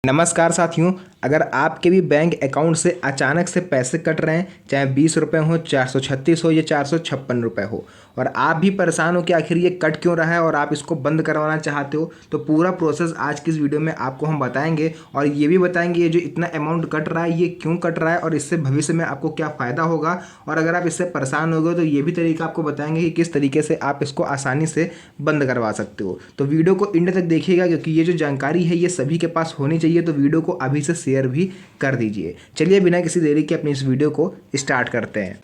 नमस्कार साथियों। अगर आपके भी बैंक अकाउंट से अचानक से पैसे कट रहे हैं, चाहे 20 रुपये हो, 436 हो या 456 रुपये हो, और आप भी परेशान हो कि आखिर ये कट क्यों रहा है और आप इसको बंद करवाना चाहते हो, तो पूरा प्रोसेस आज की इस वीडियो में आपको हम बताएंगे। और ये भी बताएंगे ये जो इतना अमाउंट कट रहा है ये क्यों कट रहा है और इससे भविष्य में आपको क्या फ़ायदा होगा। और अगर आप इससे परेशान हो गए तो ये भी तरीका आपको बताएंगे कि किस तरीके से आप इसको आसानी से बंद करवा सकते हो। तो वीडियो को एंड तक देखिएगा, क्योंकि ये जो जानकारी है ये सभी के पास होनी चाहिए। तो वीडियो को अभी से शेयर भी कर दीजिए। चलिए बिना किसी देरी के अपनी इस वीडियो को स्टार्ट करते हैं।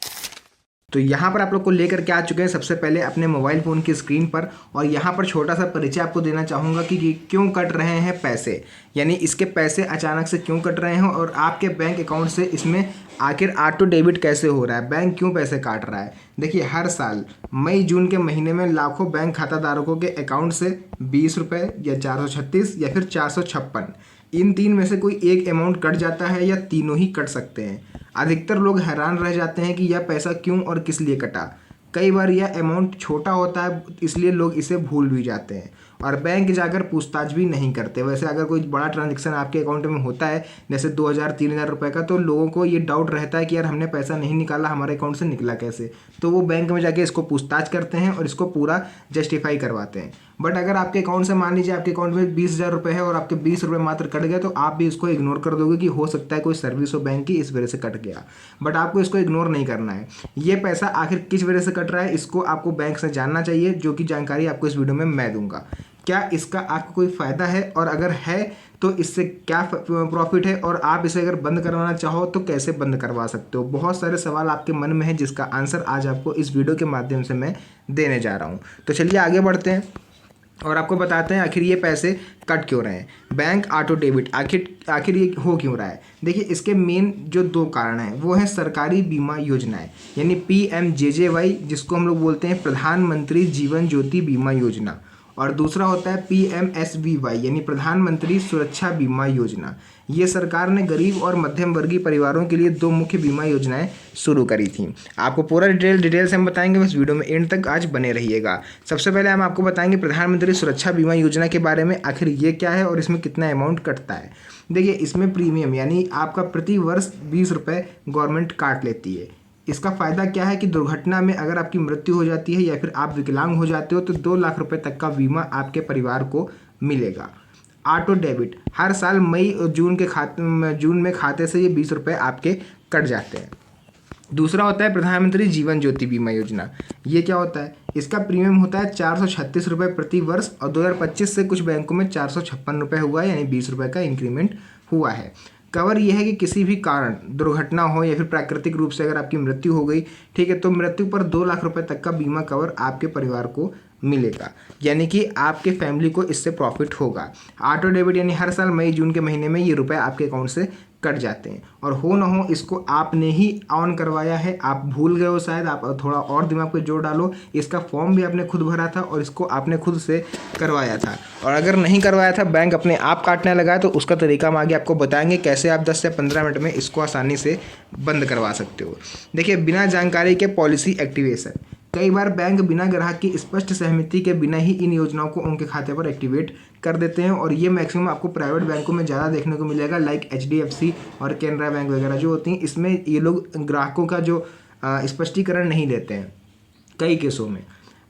तो यहाँ पर आप लोग को लेकर के आ चुके हैं सबसे पहले अपने मोबाइल फ़ोन की स्क्रीन पर, और यहाँ पर छोटा सा परिचय आपको देना चाहूँगा कि क्यों कट रहे हैं पैसे, यानी इसके पैसे अचानक से क्यों कट रहे हैं और आपके बैंक अकाउंट से इसमें आखिर ऑटो डेबिट कैसे हो रहा है, बैंक क्यों पैसे काट रहा है। देखिए, हर साल मई जून के महीने में लाखों बैंक खाता धारकों के अकाउंट से 20 रुपये या 436 या फिर 456, इन तीन में से कोई एक अमाउंट कट जाता है या तीनों ही कट सकते हैं। अधिकतर लोग हैरान रह जाते हैं कि यह पैसा क्यों और किस लिए कटा। कई बार यह अमाउंट छोटा होता है, इसलिए लोग इसे भूल भी जाते हैं और बैंक जाकर पूछताछ भी नहीं करते। वैसे अगर कोई बड़ा ट्रांजैक्शन आपके अकाउंट में होता है, जैसे 2000-3000 रुपये का, तो लोगों को ये डाउट रहता है कि यार हमने पैसा नहीं निकाला, हमारे अकाउंट से निकला कैसे। तो वो बैंक में जाके इसको पूछताछ करते हैं और इसको पूरा जस्टिफाई करवाते हैं। बट अगर आपके अकाउंट से मान लीजिए आपके अकाउंट में 20,000 रुपये है और आपके 20 रुपये मात्र कट गए, तो आप भी इसको इग्नोर कर दोगे कि हो सकता है कोई सर्विस हो बैंक की, इस वजह से कट गया। बट आपको इसको इग्नोर नहीं करना है। ये पैसा आखिर किस वजह से कट रहा है इसको आपको बैंक से जानना चाहिए, जो कि जानकारी आपको इस वीडियो में मैं दूंगा। क्या इसका आपको कोई फ़ायदा है, और अगर है तो इससे क्या प्रॉफिट है, और आप इसे अगर बंद करवाना चाहो तो कैसे बंद करवा सकते हो। बहुत सारे सवाल आपके मन में है जिसका आंसर आज आपको इस वीडियो के माध्यम से मैं देने जा रहा हूँ। तो चलिए आगे बढ़ते हैं और आपको बताते हैं आखिर ये पैसे कट क्यों रहे हैं। बैंक ऑटो डेबिट आखिर ये हो क्यों रहा है। देखिए, इसके मेन जो दो कारण हैं वो है सरकारी बीमा योजनाएं, यानी PMJJY, जिसको हम लोग बोलते हैं प्रधानमंत्री जीवन ज्योति बीमा योजना, और दूसरा होता है PMSBY, यानी प्रधानमंत्री सुरक्षा बीमा योजना। ये सरकार ने गरीब और मध्यम वर्गीय परिवारों के लिए दो मुख्य बीमा योजनाएं शुरू करी थी। आपको पूरा डिटेल से हम बताएंगे, बस वीडियो में एंड तक आज बने रहिएगा। सबसे पहले हम आपको बताएंगे प्रधानमंत्री सुरक्षा बीमा योजना के बारे में, आखिर ये क्या है और इसमें कितना अमाउंट कटता है। देखिए, इसमें प्रीमियम यानी आपका प्रति वर्ष 20 रुपये गवर्नमेंट काट लेती है। इसका फ़ायदा क्या है कि दुर्घटना में अगर आपकी मृत्यु हो जाती है या फिर आप विकलांग हो जाते हो तो 2 लाख रुपए तक का बीमा आपके परिवार को मिलेगा। ऑटो डेबिट, हर साल मई और जून में खाते से ये 20 रुपये आपके कट जाते हैं। दूसरा होता है प्रधानमंत्री जीवन ज्योति बीमा योजना। ये क्या होता है, इसका प्रीमियम होता है 436 रुपये प्रति वर्ष, और 2025 से कुछ बैंकों में 456 रुपये हुआ है, यानी 20 रुपये का इंक्रीमेंट हुआ है। कवर यह है कि किसी भी कारण दुर्घटना हो या फिर प्राकृतिक रूप से अगर आपकी मृत्यु हो गई, ठीक है, तो मृत्यु पर 2 लाख रुपए तक का बीमा कवर आपके परिवार को मिलेगा, यानी कि आपके फैमिली को इससे प्रॉफिट होगा। ऑटो डेबिट यानी हर साल मई जून के महीने में ये रुपए आपके अकाउंट से कट जाते हैं, और हो ना हो इसको आपने ही ऑन करवाया है, आप भूल गए हो शायद, आप थोड़ा और दिमाग पे जोर डालो। इसका फॉर्म भी आपने खुद भरा था और इसको आपने खुद से करवाया था, और अगर नहीं करवाया था बैंक अपने आप काटने लगा है, तो उसका तरीका हम आगे आपको बताएंगे कैसे आप 10 से 15 मिनट में इसको आसानी से बंद करवा सकते हो। देखिए, बिना जानकारी के पॉलिसी एक्टिवेशन, कई बार बैंक बिना ग्राहक की स्पष्ट सहमति के बिना ही इन योजनाओं को उनके खाते पर एक्टिवेट कर देते हैं, और ये मैक्सिमम आपको प्राइवेट बैंकों में ज़्यादा देखने को मिलेगा, लाइक HDFC और कैनरा बैंक वगैरह जो होती हैं। इसमें ये लोग ग्राहकों का जो स्पष्टीकरण नहीं देते हैं। कई केसों में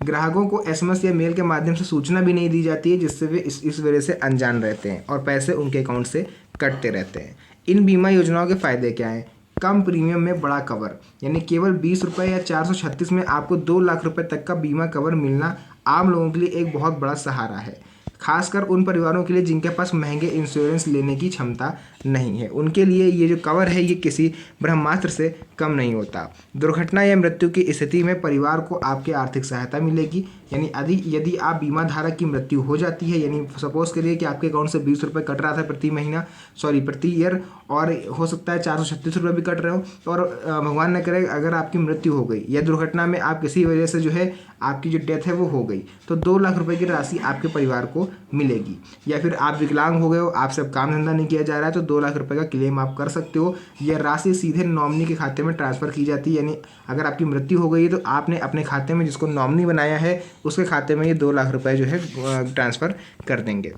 ग्राहकों को SMS या मेल के माध्यम से सूचना भी नहीं दी जाती है, जिससे वे इस वजह से अनजान रहते हैं और पैसे उनके अकाउंट से कटते रहते हैं। इन बीमा योजनाओं के फ़ायदे क्या हैं। कम प्रीमियम में बड़ा कवर, यानी केवल 20 रुपये या 436 में आपको 2 लाख रुपए तक का बीमा कवर मिलना आम लोगों के लिए एक बहुत बड़ा सहारा है, खासकर उन परिवारों के लिए जिनके पास महंगे इंश्योरेंस लेने की क्षमता नहीं है। उनके लिए ये जो कवर है ये किसी ब्रह्मास्त्र से कम नहीं होता। दुर्घटना या मृत्यु की स्थिति में परिवार को आपकी आर्थिक सहायता मिलेगी, यानी यदि आप बीमा धारक की मृत्यु हो जाती है, यानी सपोज करिए कि आपके अकाउंट से 20 रुपये कट रहा था प्रति ईयर, और हो सकता है 436 रुपये भी कट रहे हो, और भगवान न करे अगर आपकी मृत्यु हो गई या दुर्घटना में आप किसी वजह से जो है आपकी जो डेथ है वो हो गई, तो 2 लाख रुपए की राशि आपके परिवार को मिलेगी। या फिर आप विकलांग हो गए हो, आपसे अब काम धंधा नहीं किया जा रहा है, तो 2 लाख रुपए का क्लेम आप कर सकते हो। यह राशि सीधे नॉमिनी के खाते में ट्रांसफ़र की जाती है, यानी अगर आपकी मृत्यु हो गई है तो आपने अपने खाते में जिसको नॉमिनी बनाया है उसके खाते में ये 2 लाख रुपए जो है ट्रांसफ़र कर देंगे।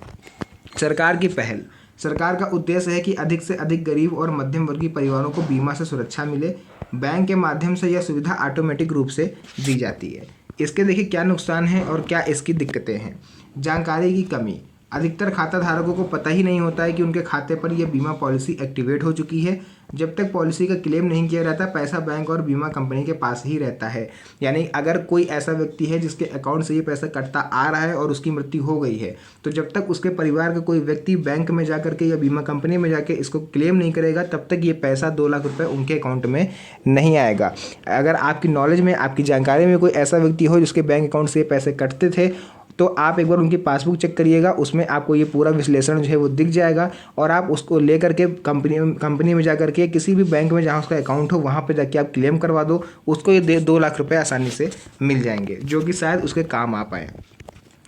सरकार की पहल, सरकार का उद्देश्य है कि अधिक से अधिक गरीब और मध्यम वर्गीय परिवारों को बीमा से सुरक्षा मिले। बैंक के माध्यम से यह सुविधा ऑटोमेटिक रूप से दी जाती है। इसके देखिए क्या नुकसान हैं और क्या इसकी दिक्कतें हैं। जानकारी की कमी, अधिकतर खाता धारकों को पता ही नहीं होता है कि उनके खाते पर यह बीमा पॉलिसी एक्टिवेट हो चुकी है। जब तक पॉलिसी का क्लेम नहीं किया जाता, पैसा बैंक और बीमा कंपनी के पास ही रहता है। यानी अगर कोई ऐसा व्यक्ति है जिसके अकाउंट से ये पैसा कटता आ रहा है और उसकी मृत्यु हो गई है, तो जब तक उसके परिवार का कोई व्यक्ति बैंक में जाकर के या बीमा कंपनी में जाके इसको क्लेम नहीं करेगा, तब तक ये पैसा 2 लाख रुपए उनके अकाउंट में नहीं आएगा। अगर आपकी नॉलेज में, आपकी जानकारी में कोई ऐसा व्यक्ति हो जिसके बैंक अकाउंट से पैसे कटते थे, तो आप एक बार उनकी पासबुक चेक करिएगा। उसमें आपको ये पूरा विश्लेषण जो है वो दिख जाएगा और आप उसको लेकर के कंपनी में जाकर के किसी भी बैंक में जहाँ उसका अकाउंट हो वहाँ पे जाके आप क्लेम करवा दो। उसको ये 2 लाख रुपए आसानी से मिल जाएंगे, जो कि शायद उसके काम आ पाए।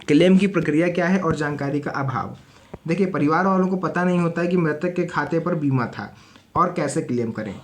क्लेम की प्रक्रिया क्या है और जानकारी का अभाव। देखिए, परिवार वालों को पता नहीं होता है कि मृतक के खाते पर बीमा था और कैसे क्लेम करें।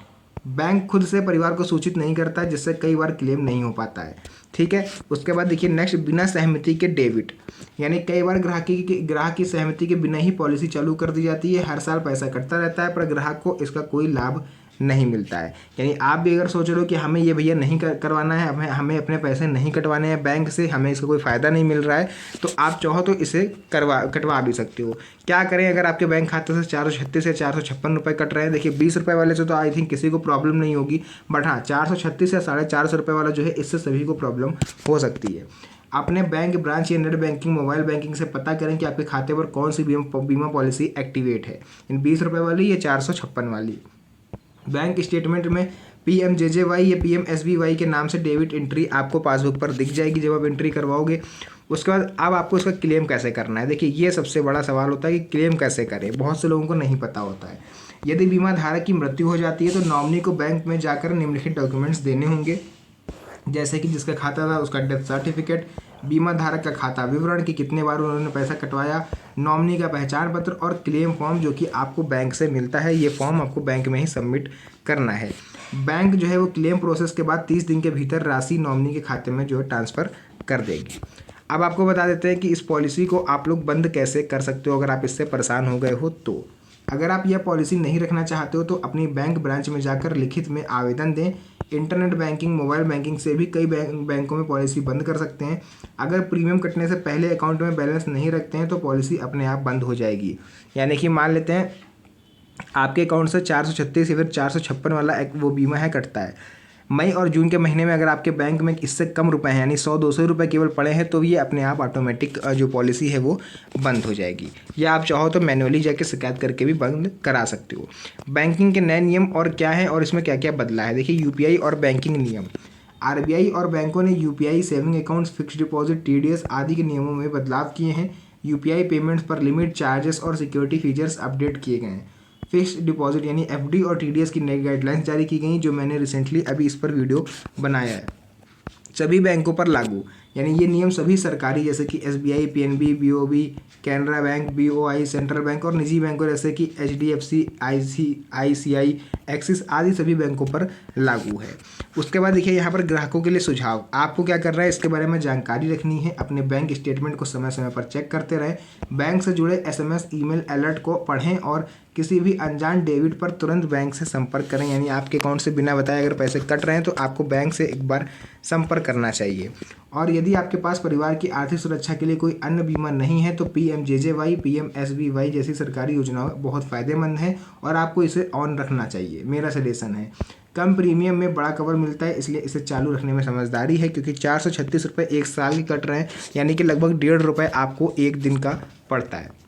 बैंक खुद से परिवार को सूचित नहीं करता, जिससे कई बार क्लेम नहीं हो पाता है। ठीक है। उसके बाद देखिए नेक्स्ट, बिना सहमति के डेबिट, यानी कई बार ग्राहक की सहमति के बिना ही पॉलिसी चालू कर दी जाती है। हर साल पैसा कटता रहता है पर ग्राहक को इसका कोई लाभ नहीं मिलता है। यानी आप भी अगर सोच रहे हो कि हमें ये भैया नहीं करवाना है, हमें अपने पैसे नहीं कटवाने हैं बैंक से, हमें इसका कोई फ़ायदा नहीं मिल रहा है, तो आप चाहो तो इसे कटवा भी सकते हो। क्या करें अगर आपके बैंक खाते से 436 या 456 रुपये कट रहे हैं। देखिए 20 रुपये वाले से तो आई थिंक किसी को प्रॉब्लम नहीं होगी, बट हाँ 436 या 450 रुपये वाला जो है, इससे सभी को प्रॉब्लम हो सकती है। अपने बैंक ब्रांच या नेट बैंकिंग, मोबाइल बैंकिंग से पता करें कि आपके खाते पर कौन सी बीमा पॉलिसी एक्टिवेट है, इन 20 रुपये वाली या 456 वाली। बैंक स्टेटमेंट में PMJJY या PMSBY के नाम से डेबिट एंट्री आपको पासबुक पर दिख जाएगी जब आप एंट्री करवाओगे। उसके बाद अब आपको इसका क्लेम कैसे करना है। देखिए ये सबसे बड़ा सवाल होता है कि क्लेम कैसे करें, बहुत से लोगों को नहीं पता होता है। यदि बीमा धारक की मृत्यु हो जाती है तो नॉमिनी को बैंक में जाकर निम्नलिखित डॉक्यूमेंट्स देने होंगे, जैसे कि जिसका खाता था उसका डेथ सर्टिफिकेट, बीमा धारक का खाता विवरण कि कितने बार उन्होंने पैसा कटवाया, नॉमिनी का पहचान पत्र और क्लेम फॉर्म जो कि आपको बैंक से मिलता है। ये फॉर्म आपको बैंक में ही सबमिट करना है। बैंक जो है वो क्लेम प्रोसेस के बाद 30 दिन के भीतर राशि नॉमिनी के खाते में जो है ट्रांसफ़र कर देगी। अब आपको बता देते हैं कि इस पॉलिसी को आप लोग बंद कैसे कर सकते हो अगर आप इससे परेशान हो गए हो तो। अगर आप यह पॉलिसी नहीं रखना चाहते हो तो अपनी बैंक ब्रांच में जाकर लिखित में आवेदन दें। इंटरनेट बैंकिंग, मोबाइल बैंकिंग से भी कई बैंकों में पॉलिसी बंद कर सकते हैं। अगर प्रीमियम कटने से पहले अकाउंट में बैलेंस नहीं रखते हैं तो पॉलिसी अपने आप बंद हो जाएगी। यानी कि मान लेते हैं आपके अकाउंट से 436 या फिर 456 वाला एक वो बीमा है कटता है, मई और जून के महीने में अगर आपके बैंक में इससे कम रुपए हैं, यानी 100-200 रुपये केवल पड़े हैं, तो ये अपने आप ऑटोमेटिक जो पॉलिसी है वो बंद हो जाएगी। या आप चाहो तो मैन्युअली जाके शिकायत करके भी बंद करा सकते हो। बैंकिंग के नए नियम और क्या है और इसमें क्या क्या बदला है। देखिए UPI और बैंकिंग नियम। RBI और बैंकों ने UPI, saving accounts, fixed deposit, TDS आदि के नियमों में बदलाव किए हैं। UPI पेमेंट्स पर लिमिट, चार्जेस और सिक्योरिटी फीचर्स अपडेट किए गए हैं। फिक्स्ड डिपॉजिट यानी FD और TDS की नई गाइडलाइंस जारी की गई, जो मैंने रिसेंटली अभी इस पर वीडियो बनाया है। सभी बैंकों पर लागू, यानी ये नियम सभी सरकारी जैसे कि SBI, PNB, BOB, Canara bank, BOI, central bank और निजी बैंकों जैसे कि HDFC, ICICI, एक्सिस आदि सभी बैंकों पर लागू है। उसके बाद देखिए यहाँ पर ग्राहकों के लिए सुझाव। आपको क्या करना है, इसके बारे में जानकारी रखनी है। अपने बैंक स्टेटमेंट को समय समय पर चेक करते रहें। बैंक से जुड़े SMS, ईमेल अलर्ट को पढ़ें और किसी भी अनजान डेबिट पर तुरंत बैंक से संपर्क करें। यानी आपके अकाउंट से बिना बताए अगर पैसे कट रहे हैं तो आपको बैंक से एक बार संपर्क करना चाहिए। और यदि आपके पास परिवार की आर्थिक सुरक्षा के लिए कोई अन्य बीमा नहीं है तो PMJJY, PMSBY जैसी सरकारी योजनाएं बहुत फ़ायदेमंद हैं और आपको इसे ऑन रखना चाहिए, मेरा सजेशन है। कम प्रीमियम में बड़ा कवर मिलता है, इसलिए इसे चालू रखने में समझदारी है, क्योंकि 436 रुपये एक साल के कट रहे हैं, यानी कि लगभग 1.5 रुपये आपको एक दिन का पड़ता है।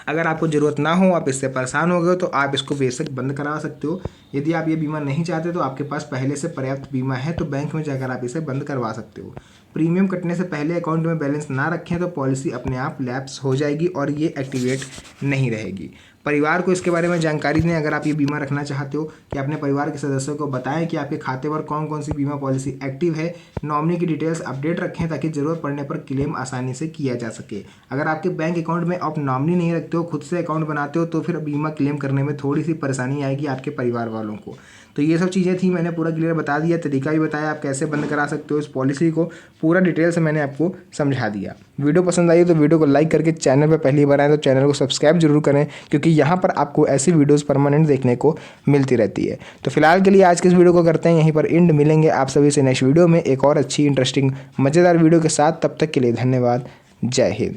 अगर आपको ज़रूरत ना हो, आप इससे परेशान हो गए तो आप इसको बेशक बंद करा सकते हो। यदि आप ये बीमा नहीं चाहते तो आपके पास पहले से पर्याप्त बीमा है तो बैंक में जाकर आप इसे बंद करवा सकते हो। प्रीमियम कटने से पहले अकाउंट में बैलेंस ना रखें तो पॉलिसी अपने आप लैप्स हो जाएगी और ये एक्टिवेट नहीं रहेगी। परिवार को इसके बारे में जानकारी दें। अगर आप ये बीमा रखना चाहते हो कि अपने परिवार के सदस्यों को बताएं कि आपके खाते पर कौन कौन सी बीमा पॉलिसी एक्टिव है। नॉमिनी की डिटेल्स अपडेट रखें ताकि ज़रूरत पड़ने पर क्लेम आसानी से किया जा सके। अगर आपके बैंक अकाउंट में आप नॉमिनी नहीं रखते हो, खुद से अकाउंट बनाते हो, तो फिर बीमा क्लेम करने में थोड़ी सी परेशानी आएगी आपके परिवार वालों को। तो ये सब चीज़ें थी, मैंने पूरा क्लियर बता दिया, तरीका भी बताया आप कैसे बंद करा सकते हो इस पॉलिसी को। पूरा डिटेल से मैंने आपको समझा दिया। वीडियो पसंद आई तो वीडियो को लाइक करके चैनल पर पहली बार आए तो चैनल को सब्सक्राइब जरूर करें, क्योंकि यहाँ पर आपको ऐसी वीडियोस परमानेंट देखने को मिलती रहती है। तो फिलहाल के लिए आज के इस वीडियो को करते हैं यहीं पर एंड। मिलेंगे आप सभी से नेक्स्ट वीडियो में एक और अच्छी इंटरेस्टिंग मज़ेदार वीडियो के साथ। तब तक के लिए धन्यवाद। जय हिंद।